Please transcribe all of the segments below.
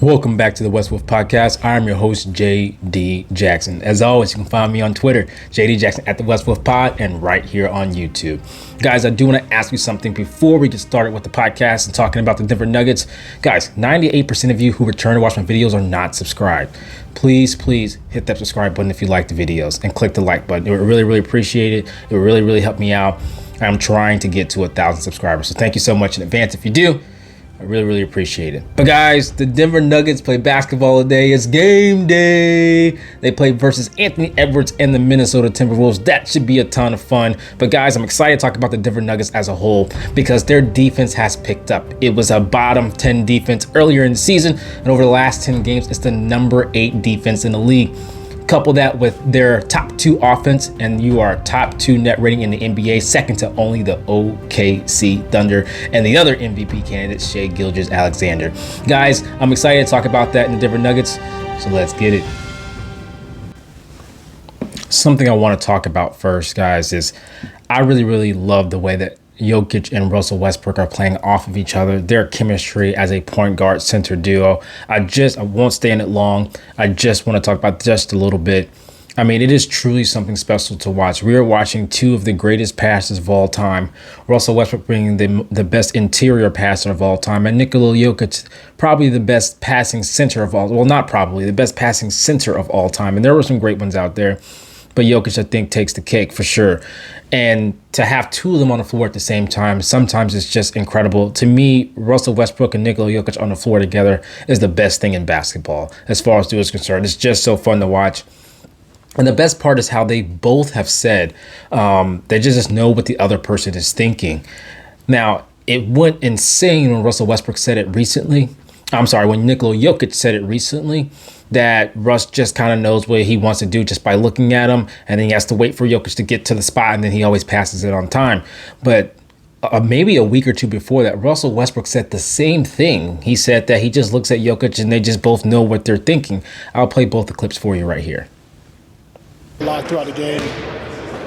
Welcome back to the Westbrook podcast. I'm your host, JD Jackson. As always, you can find me on Twitter, JD Jackson at the Westbrook Pod, and right here on YouTube. Guys, I do want to ask you something before we get started with the podcast and talking about the Denver Nuggets. Guys, 98% of you who return to watch my videos are not subscribed. Please hit that subscribe button if you like the videos and click the like button. It would really appreciate it. It would really help me out. I'm trying to get to 1,000 subscribers. So thank you so much in advance if you do. I really appreciate it. But guys, the Denver Nuggets play basketball today. It's game day. They play versus Anthony Edwards and the Minnesota Timberwolves. That should be a ton of fun. But guys, I'm excited to talk about the Denver Nuggets as a whole because their defense has picked up. It was a bottom 10 defense earlier in the season, and over the last 10 games, it's the number 8 defense in the league. Couple that with their top 2 offense, and you are top 2 net rating in the NBA, second to only the OKC Thunder and the other MVP candidate, Shai Gilgeous-Alexander. Guys, I'm excited to talk about that in the Denver Nuggets, so let's get it. Something I want to talk about first, guys, is I really love the way that Jokic and Russell Westbrook are playing off of each other. Their chemistry as a point guard center duo. I won't stay in it long. I just want to talk about just a little bit. I mean, it is truly something special to watch. We are watching 2 of the greatest passers of all time. Russell Westbrook being the best interior passer of all time, and Nikola Jokic probably the best passing center of all. Well, not probably the best passing center of all time. And there were some great ones out there, but Jokic, I think, takes the cake for sure. And to have 2 of them on the floor at the same time, sometimes it's just incredible. To me, Russell Westbrook and Nikola Jokic on the floor together is the best thing in basketball as far as duo is concerned. It's just so fun to watch. And the best part is how they both have said they just know what the other person is thinking. Now, it went insane when Russell Westbrook said it recently. When Nikola Jokic said it recently, that Russ just kind of knows what he wants to do just by looking at him, and then he has to wait for Jokic to get to the spot, and then he always passes it on time. But maybe a week or 2 before that, Russell Westbrook said the same thing. He said that he just looks at Jokic and they just both know what they're thinking. I'll play both the clips for you right here. A lot throughout the game.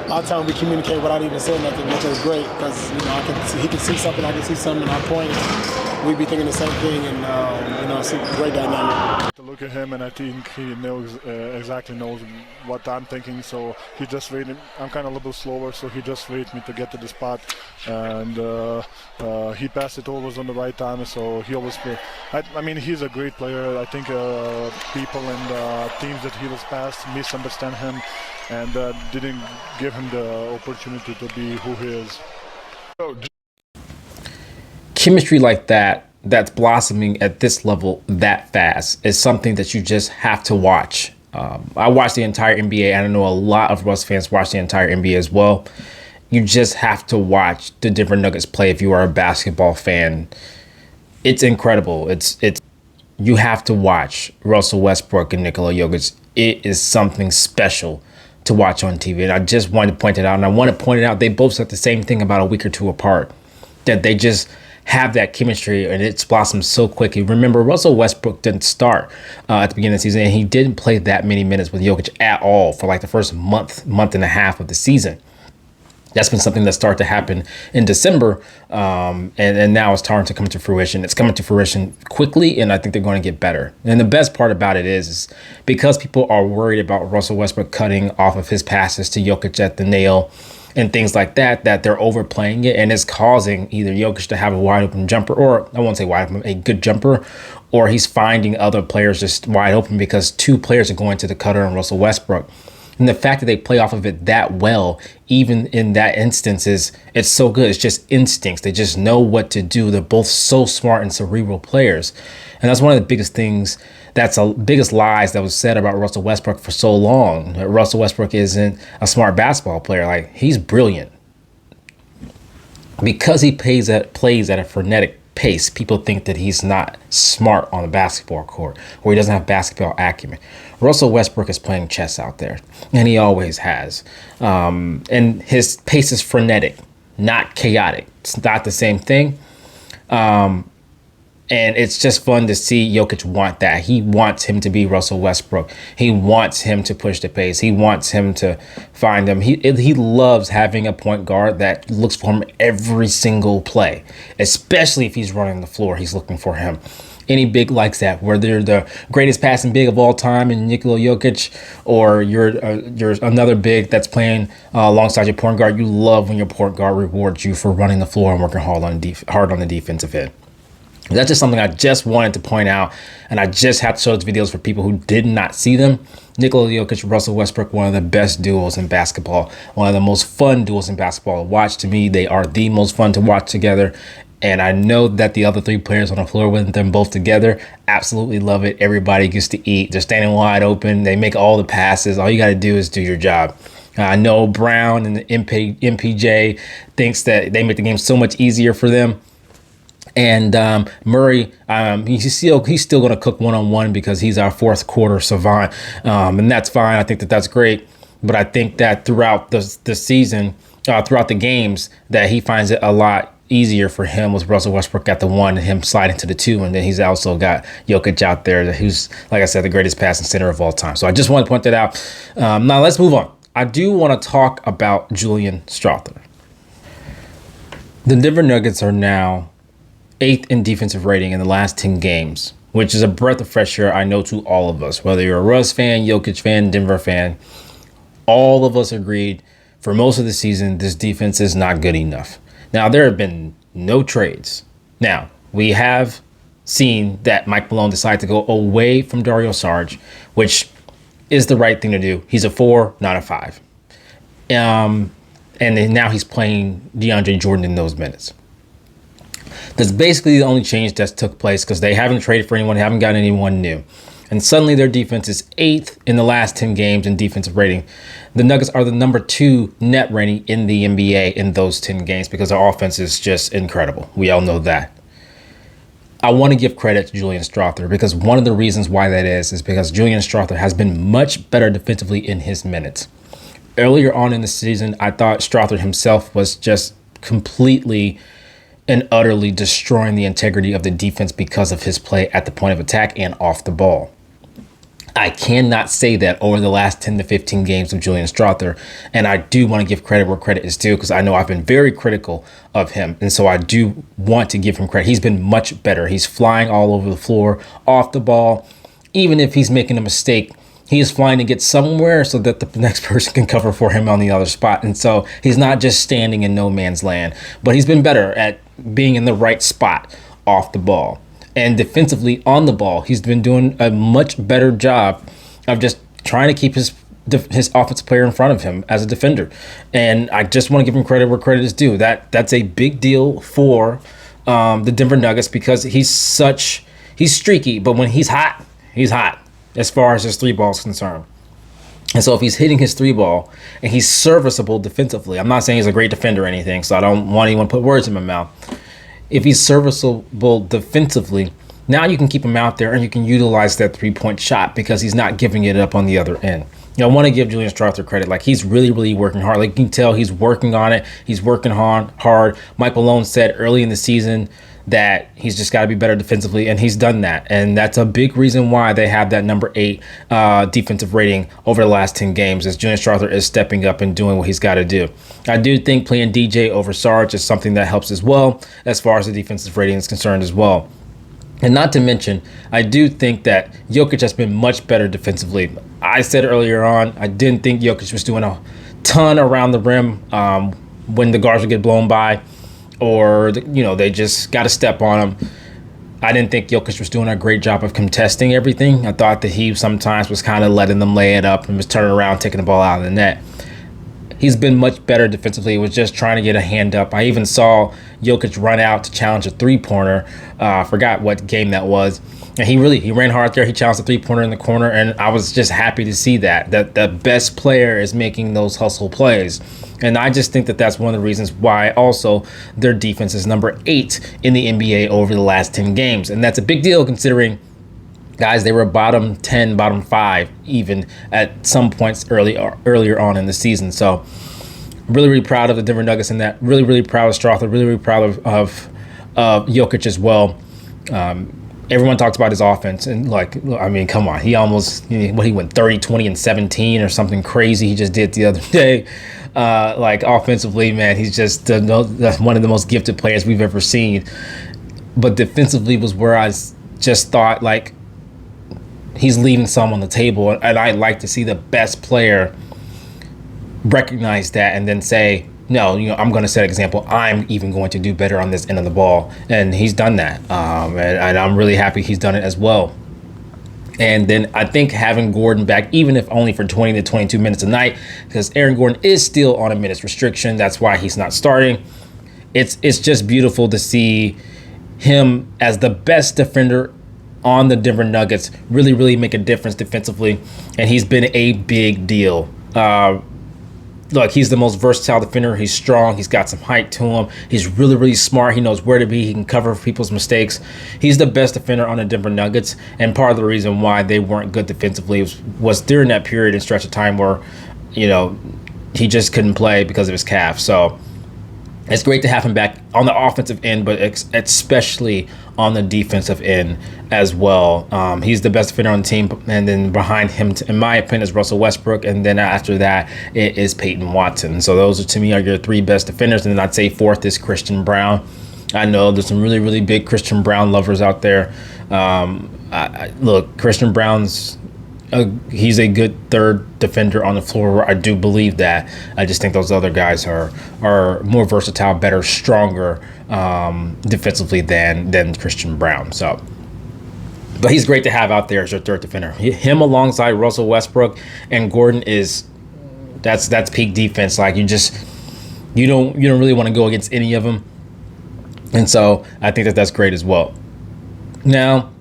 All the time we communicate without even saying nothing, which is great because he can see something, I can see something, and I point. We be thinking the same thing, and it's a great dynamic. To look at him, and I think he knows exactly knows what I'm thinking. So he just waited. I'm kind of a little bit slower, so he just waited me to get to the spot, and he passed it always on the right time. So he always play. I mean, he's a great player. I think people and teams that he was past misunderstand him and didn't give him the opportunity to be who he is. Chemistry like that's blossoming at this level that fast is something that you just have to watch. I watched the entire NBA, and I know a lot of Russ fans watch the entire NBA as well. You just have to watch the Denver Nuggets play if you are a basketball fan. It's incredible. You have to watch Russell Westbrook and Nikola Jokic. It is something special to watch on TV, and I just wanted to point it out. And I want to point it out. They both said the same thing about a week or 2 apart, that they just have that chemistry, and it's blossomed so quickly. Remember, Russell Westbrook didn't start at the beginning of the season, and he didn't play that many minutes with Jokic at all for like the first month and a half of the season. That's been something that started to happen in December, and now it's starting to come to fruition. It's coming to fruition quickly, and I think they're going to get better. And the best part about it is because people are worried about Russell Westbrook cutting off of his passes to Jokic at the nail and things like that they're overplaying it, and it's causing either Jokic to have a wide open jumper, or I won't say wide open, a good jumper, or he's finding other players just wide open because 2 players are going to the cutter on Russell Westbrook. And the fact that they play off of it that well, even in that instance, it's so good. It's just instincts. They just know what to do. They're both so smart and cerebral players. And that's one of the biggest things, that's the biggest lies that was said about Russell Westbrook for so long. That Russell Westbrook isn't a smart basketball player. Like, he's brilliant. Because he plays at a frenetic pace, people think that he's not smart on the basketball court, or he doesn't have basketball acumen. Russell Westbrook is playing chess out there, and he always has. And his pace is frenetic, not chaotic. It's not the same thing. And it's just fun to see Jokic want that. He wants him to be Russell Westbrook. He wants him to push the pace. He wants him to find him. He loves having a point guard that looks for him every single play, especially if he's running the floor. He's looking for him. Any big likes that, whether you're the greatest passing big of all time in Nikola Jokic, or you're another big that's playing alongside your point guard. You love when your point guard rewards you for running the floor and working hard on the defensive end. That's just something I just wanted to point out, and I just had to show those videos for people who did not see them. Nikola Jokic, Russell Westbrook, one of the best duos in basketball, one of the most fun duos in basketball to watch. To me, they are the most fun to watch together. And I know that the other three players on the floor with them both together absolutely love it. Everybody gets to eat. They're standing wide open. They make all the passes. All you got to do is do your job. I know Brown and the MPJ thinks that they make the game so much easier for them. And Murray, he's still going to cook one-on-one because he's our fourth quarter savant. And that's fine. I think that's great. But I think that throughout the season, throughout the games, that he finds it a lot easier for him with Russell Westbrook at the 1 and him sliding to the 2. And then he's also got Jokic out there who's, like I said, the greatest passing center of all time. So I just want to point that out. Now let's move on. I do want to talk about Julian Strawther. The Denver Nuggets are now 8th in defensive rating in the last 10 games, which is a breath of fresh air, I know, to all of us. Whether you're a Russ fan, Jokic fan, Denver fan, all of us agreed for most of the season this defense is not good enough. Now, there have been no trades. Now, we have seen that Mike Malone decided to go away from Dario Saric, which is the right thing to do. He's a 4, not a 5. And then now he's playing DeAndre Jordan in those minutes. That's basically the only change that's took place because they haven't traded for anyone, they haven't gotten anyone new. And suddenly their defense is 8th in the last 10 games in defensive rating. The Nuggets are the number 2 net rating in the NBA in those 10 games because their offense is just incredible. We all know that. I want to give credit to Julian Strawther because one of the reasons why that is because Julian Strawther has been much better defensively in his minutes. Earlier on in the season, I thought Strawther himself was just completely and utterly destroying the integrity of the defense because of his play at the point of attack and off the ball. I cannot say that over the last 10 to 15 games of Julian Strawther, and I do want to give credit where credit is due because I know I've been very critical of him, and so I do want to give him credit. He's been much better. He's flying all over the floor, off the ball. Even if he's making a mistake, he is flying to get somewhere so that the next person can cover for him on the other spot. And so he's not just standing in no man's land, but he's been better at being in the right spot off the ball. And defensively on the ball, he's been doing a much better job of just trying to keep his offensive player in front of him as a defender. And I just want to give him credit where credit is due. That's a big deal for the Denver Nuggets because he's streaky, but when he's hot as far as his 3-ball is concerned. And so if he's hitting his 3-ball and he's serviceable defensively, I'm not saying he's a great defender or anything, so I don't want anyone to put words in my mouth. If he's serviceable defensively, now you can keep him out there and you can utilize that 3-point shot because he's not giving it up on the other end. I want to give Julian Strawther credit. Like, he's really, really working hard. Like, you can tell he's working on it. He's working hard. Mike Malone said early in the season that he's just got to be better defensively, and he's done that. And that's a big reason why they have that number 8 defensive rating over the last 10 games, as Julian Strawther is stepping up and doing what he's got to do. I do think playing DJ over Sarge is something that helps as well, as far as the defensive rating is concerned as well. And not to mention, I do think that Jokic has been much better defensively. I said earlier on, I didn't think Jokic was doing a ton around the rim when the guards would get blown by, or they just got to step on him. I didn't think Jokic was doing a great job of contesting everything. I thought that he sometimes was kind of letting them lay it up and was turning around, taking the ball out of the net. He's been much better defensively. He was just trying to get a hand up. I even saw Jokic run out to challenge a 3-pointer. I forgot what game that was. And he ran hard there. He challenged the 3-pointer in the corner, and I was just happy to see that the best player is making those hustle plays. And I just think that that's one of the reasons why also their defense is number 8 in the NBA over the last 10 games. And that's a big deal considering, guys, they were bottom 10, bottom 5 even at some points earlier on in the season. So really, really proud of the Denver Nuggets in that. Really, really proud of Strawther. Really, really proud of Jokic as well. Everyone talks about his offense, and come on. He almost, he went 30, 20, and 17 or something crazy he just did the other day. Offensively, man, he's just one of the most gifted players we've ever seen. But defensively was where I just thought like he's leaving some on the table. And I like to see the best player recognize that and then say, no, I'm going to set an example. I'm even going to do better on this end of the ball. And he's done that. And I'm really happy he's done it as well. And then I think having Gordon back, even if only for 20 to 22 minutes a night, because Aaron Gordon is still on a minutes restriction. That's why he's not starting. It's just beautiful to see him as the best defender on the Denver Nuggets really, really make a difference defensively. And he's been a big deal. Look, he's the most versatile defender. He's strong. He's got some height to him. He's really, really smart. He knows where to be. He can cover people's mistakes. He's the best defender on the Denver Nuggets. And part of the reason why they weren't good defensively was during that period and stretch of time where, he just couldn't play because of his calf. So it's great to have him back on the offensive end, but especially on the defensive end as well. He's the best defender on the team, and then behind him, in my opinion, is Russell Westbrook, and then after that, it is Peyton Watson. So those, to me, are your three best defenders, and then I'd say fourth is Christian Brown. I know there's some really, really big Christian Brown lovers out there. Look, Christian Brown's he's a good third defender on the floor. I do believe that. I just think those other guys are more versatile, better, stronger defensively than Christian Brown. So, but he's great to have out there as your third defender. Him alongside Russell Westbrook and Gordon that's peak defense. Like you don't really want to go against any of them, and so I think that's great as well. Now,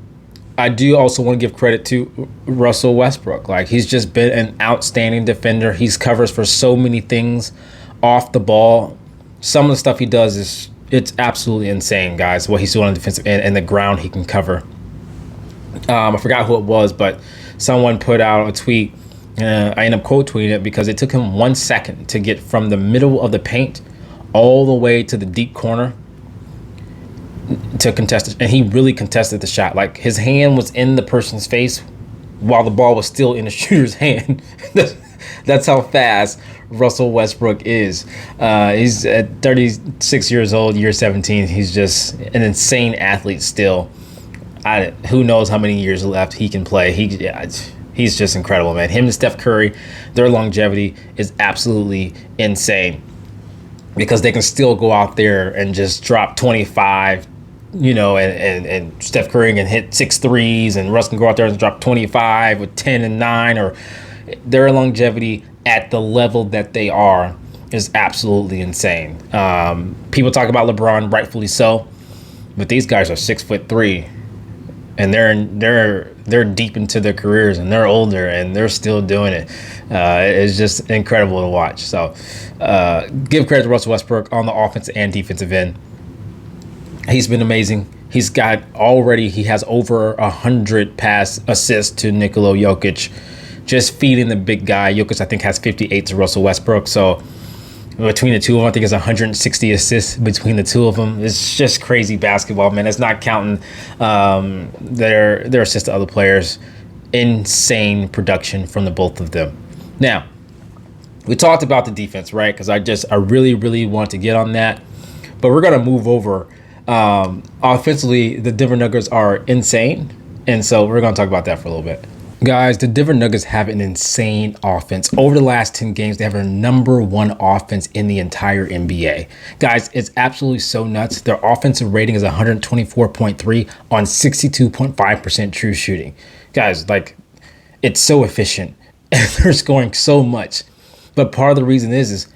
I do also want to give credit to Russell Westbrook. Like, he's just been an outstanding defender. He covers for so many things off the ball. Some of the stuff he does it's absolutely insane, guys, what he's doing on the defensive end and the ground he can cover. I forgot who it was, but someone put out a tweet. I ended up quote tweeting it because it took him 1 second to get from the middle of the paint all the way to the deep corner to contest it, and he really contested the shot. Like, his hand was in the person's face while the ball was still in the shooter's hand. That's how fast Russell Westbrook is. He's at 36 years old, year 17. He's just an insane athlete still. Who knows how many years left he can play. He's just incredible, man. Him and Steph Curry, their longevity is absolutely insane because they can still go out there and just drop 25, and Steph Curry can hit 6 threes, and Russ can go out there and drop 25 with 10 and 9, or their longevity at the level that they are is absolutely insane. People talk about LeBron, rightfully so, but these guys are 6'3", and they're deep into their careers, and they're older, and they're still doing it. It's just incredible to watch. So give credit to Russell Westbrook on the offensive and defensive end. He's been amazing. He has over 100 pass assists to Nikola Jokic, just feeding the big guy. Jokic, I think, has 58 to Russell Westbrook. So between the two of them, I think it's 160 assists between the two of them. It's just crazy basketball, man. It's not counting their assists to other players. Insane production from the both of them. Now, we talked about the defense, right? Because I really, really want to get on that. But we're going to move over. Offensively, the Denver Nuggets are insane. And so we're going to talk about that for a little bit. Guys, the Denver Nuggets have an insane offense. Over the last 10 games, they have a number one offense in the entire NBA. Guys, it's absolutely so nuts. Their offensive rating is 124.3 on 62.5% true shooting. Guys, like, it's so efficient. And they're scoring so much. But part of the reason is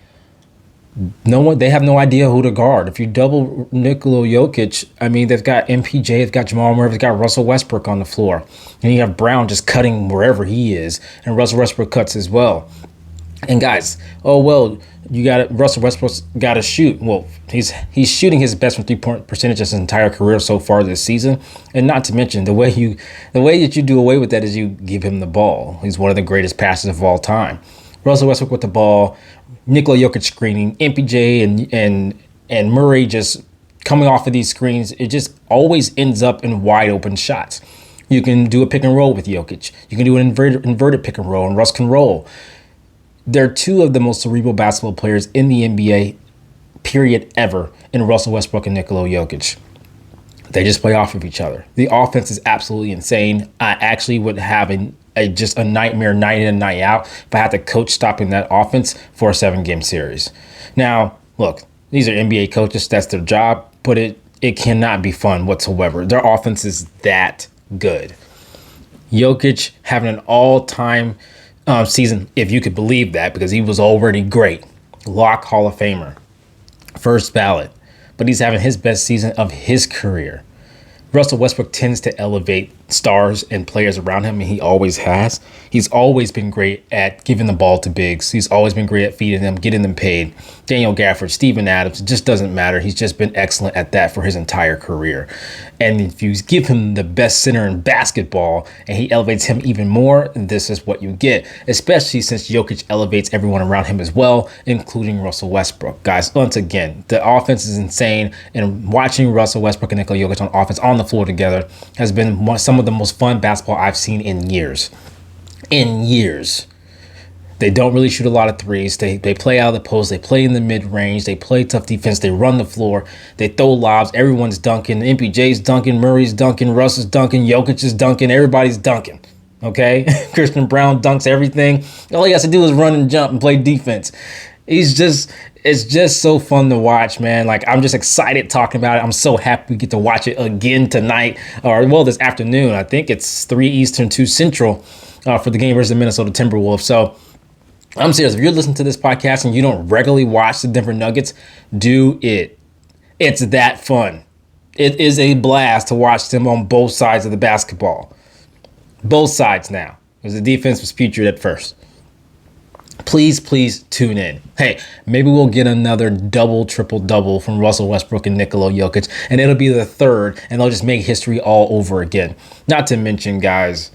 they have no idea who to guard. If you double Nikola Jokic, I mean, they've got MPJ, they've got Jamal Murray, they've got Russell Westbrook on the floor. And you have Brown just cutting wherever he is. And Russell Westbrook cuts as well. And guys, Russell Westbrook's got to shoot. Well, he's shooting his best from 3-point percentage his entire career so far this season. And not to mention, the way that you do away with that is you give him the ball. He's one of the greatest passers of all time. Russell Westbrook with the ball, Nikola Jokic screening, MPJ and Murray just coming off of these screens. It just always ends up in wide open shots. You can do a pick and roll with Jokic. You can do an inverted pick and roll, and Russ can roll. They're two of the most cerebral basketball players in the NBA, period, ever, in Russell Westbrook and Nikola Jokic. They just play off of each other. The offense is absolutely insane. I actually would have just a nightmare night in and night out if I had to coach stopping that offense for a 7-game series. Now, look, these are NBA coaches. That's their job, but it cannot be fun whatsoever. Their offense is that good. Jokic having an all-time season, if you could believe that, because he was already great. Lock Hall of Famer. First ballot. But he's having his best season of his career. Russell Westbrook tends to elevate stars and players around him, and he always has. He's always been great at giving the ball to bigs. He's always been great at feeding them, getting them paid. Daniel Gafford, Steven Adams, it just doesn't matter. He's just been excellent at that for his entire career. And if you give him the best center in basketball and he elevates him even more, this is what you get, especially since Jokic elevates everyone around him as well, including Russell Westbrook. Guys, once again, the offense is insane, and watching Russell Westbrook and Nikola Jokic on offense on the floor together has been some of the most fun basketball I've seen in years. In years. They don't really shoot a lot of threes. They play out of the post. They play in the mid-range. They play tough defense. They run the floor. They throw lobs. Everyone's dunking. MPJ's dunking. Murray's dunking. Russ is dunking. Jokic is dunking. Everybody's dunking. Okay? Christian Brown dunks everything. All he has to do is run and jump and play defense. It's just so fun to watch, man. Like, I'm just excited talking about it. I'm so happy we get to watch it again tonight, or well, this afternoon. I think it's 3 Eastern, 2 Central for the game versus the Minnesota Timberwolves. So I'm serious. If you're listening to this podcast and you don't regularly watch the Denver Nuggets, do it. It's that fun. It is a blast to watch them on both sides of the basketball. Both sides now, because the defense was putrid at first. Please tune in. Hey, maybe we'll get another triple-double from Russell Westbrook and Nikola Jokic, and it'll be the third, and they'll just make history all over again. Not to mention, guys,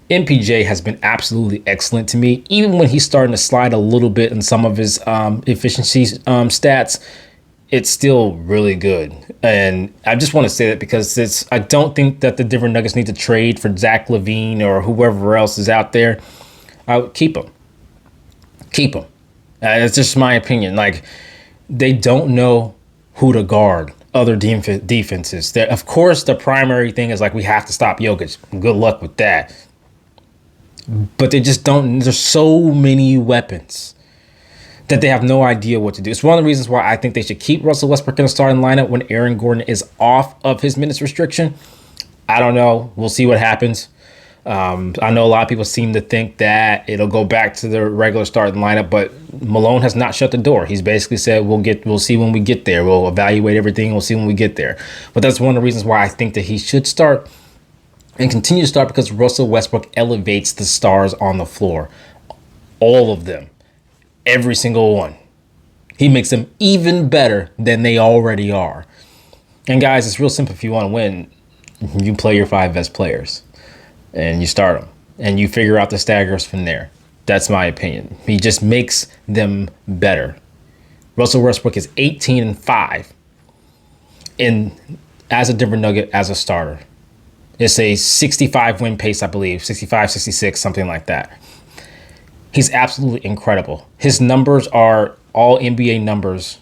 MPJ has been absolutely excellent to me. Even when he's starting to slide a little bit in some of his efficiency stats, it's still really good. And I just want to say that because I don't think that the Denver Nuggets need to trade for Zach LaVine or whoever else is out there. I would keep him. Keep him. It's just my opinion. Like, they don't know who to guard other defenses. Of course, the primary thing is, like, we have to stop Jokic. Good luck with that. But they just don't. There's so many weapons that they have no idea what to do. It's one of the reasons why I think they should keep Russell Westbrook in the starting lineup when Aaron Gordon is off of his minutes restriction. I don't know. We'll see what happens. I know a lot of people seem to think that it'll go back to the regular starting lineup, but Malone has not shut the door. He's basically said we'll see when we get there. We'll evaluate everything. We'll see when we get there. But that's one of the reasons why I think that he should start and continue to start, because Russell Westbrook elevates the stars on the floor. All of them. Every single one. He makes them even better than they already are. And guys, it's real simple. If you want to win, you play your 5 best players. And you start them. And you figure out the staggers from there. That's my opinion. He just makes them better. Russell Westbrook is 18-5 as a Denver Nugget, as a starter. It's a 65 win pace, I believe. 65, 66, something like that. He's absolutely incredible. His numbers are all NBA numbers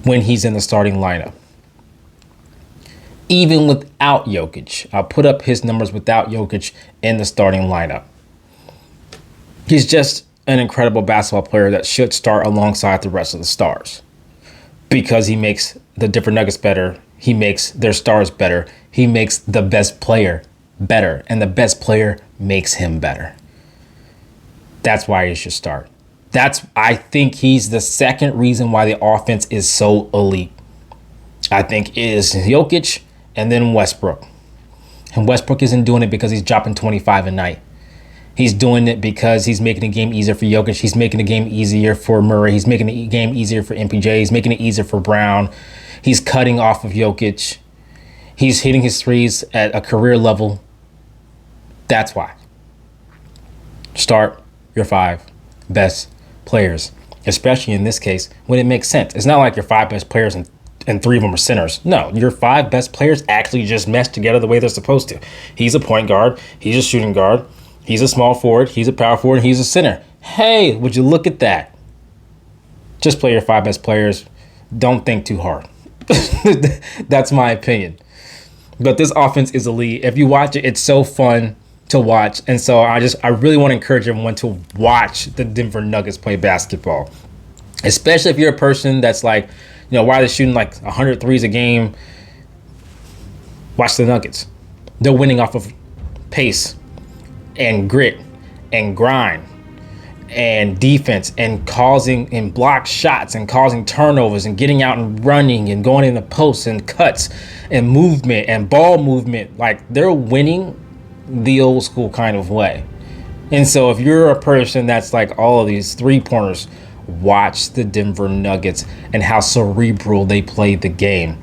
when he's in the starting lineup. Even without Jokic. I'll put up his numbers without Jokic in the starting lineup. He's just an incredible basketball player that should start alongside the rest of the stars, because he makes the Denver Nuggets better. He makes their stars better. He makes the best player better, and the best player makes him better. That's why he should start. I think he's the second reason why the offense is so elite. I think it is Jokic and then Westbrook. And Westbrook isn't doing it because he's dropping 25 a night. He's doing it because he's making the game easier for Jokic. He's making the game easier for Murray. He's making the game easier for MPJ. He's making it easier for Brown. He's cutting off of Jokic. He's hitting his threes at a career level. That's why. Start your 5 best players, especially in this case when it makes sense. It's not like your 5 best players and 3 of them are centers. No, your 5 best players actually just mesh together the way they're supposed to. He's a point guard. He's a shooting guard. He's a small forward. He's a power forward. He's a center. Hey, would you look at that? Just play your 5 best players. Don't think too hard. That's my opinion. But this offense is elite. If you watch it, it's so fun to watch. And so I really want to encourage everyone to watch the Denver Nuggets play basketball. Especially if you're a person that's like, why are they shooting like 100 threes a game? Watch the Nuggets. They're winning off of pace and grit and grind and defense and causing and block shots and causing turnovers and getting out and running and going in the posts and cuts and movement and ball movement. Like, they're winning the old school kind of way. And so if you're a person that's like all of these 3-pointers, watch the Denver Nuggets and how cerebral they play the game.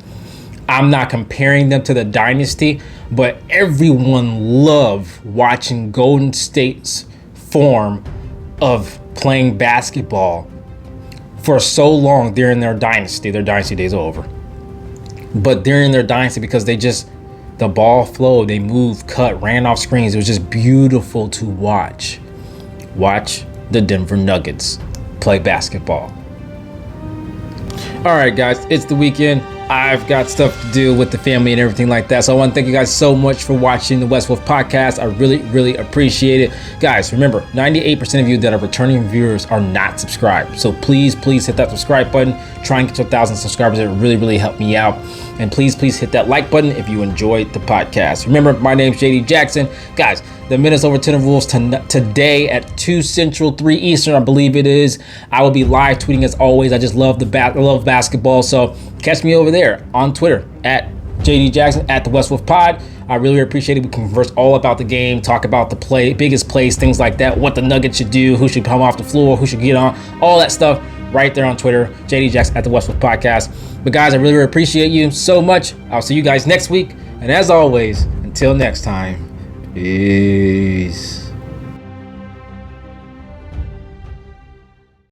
I'm not comparing them to the dynasty, but everyone loved watching Golden State's form of playing basketball for so long during their dynasty. Their dynasty days are over. But during their dynasty, because the ball flowed, they moved, cut, ran off screens. It was just beautiful to watch. Watch the Denver Nuggets play basketball. All right, guys, it's the weekend. I've got stuff to do with the family and everything like that. So I want to thank you guys so much for watching the West Wolf podcast. I really, really appreciate it. Guys, remember, 98% of you that are returning viewers are not subscribed. So please hit that subscribe button. Try and get to 1,000 subscribers. It would really, really help me out. And please hit that like button if you enjoyed the podcast. Remember, my name's JD Jackson. Guys, the Minnesota Timberwolves today at 2 Central, 3 Eastern, I believe it is. I will be live tweeting as always. I just love love basketball. So catch me over there on Twitter at JD Jackson, at the West Wolf Pod. I really appreciate it. We can converse all about the game, talk about the biggest plays, things like that, what the Nuggets should do, who should come off the floor, who should get on, all that stuff right there on Twitter, JD Jackson at the West Wolf Podcast. But guys, I really, really appreciate you so much. I'll see you guys next week. And as always, until next time, peace.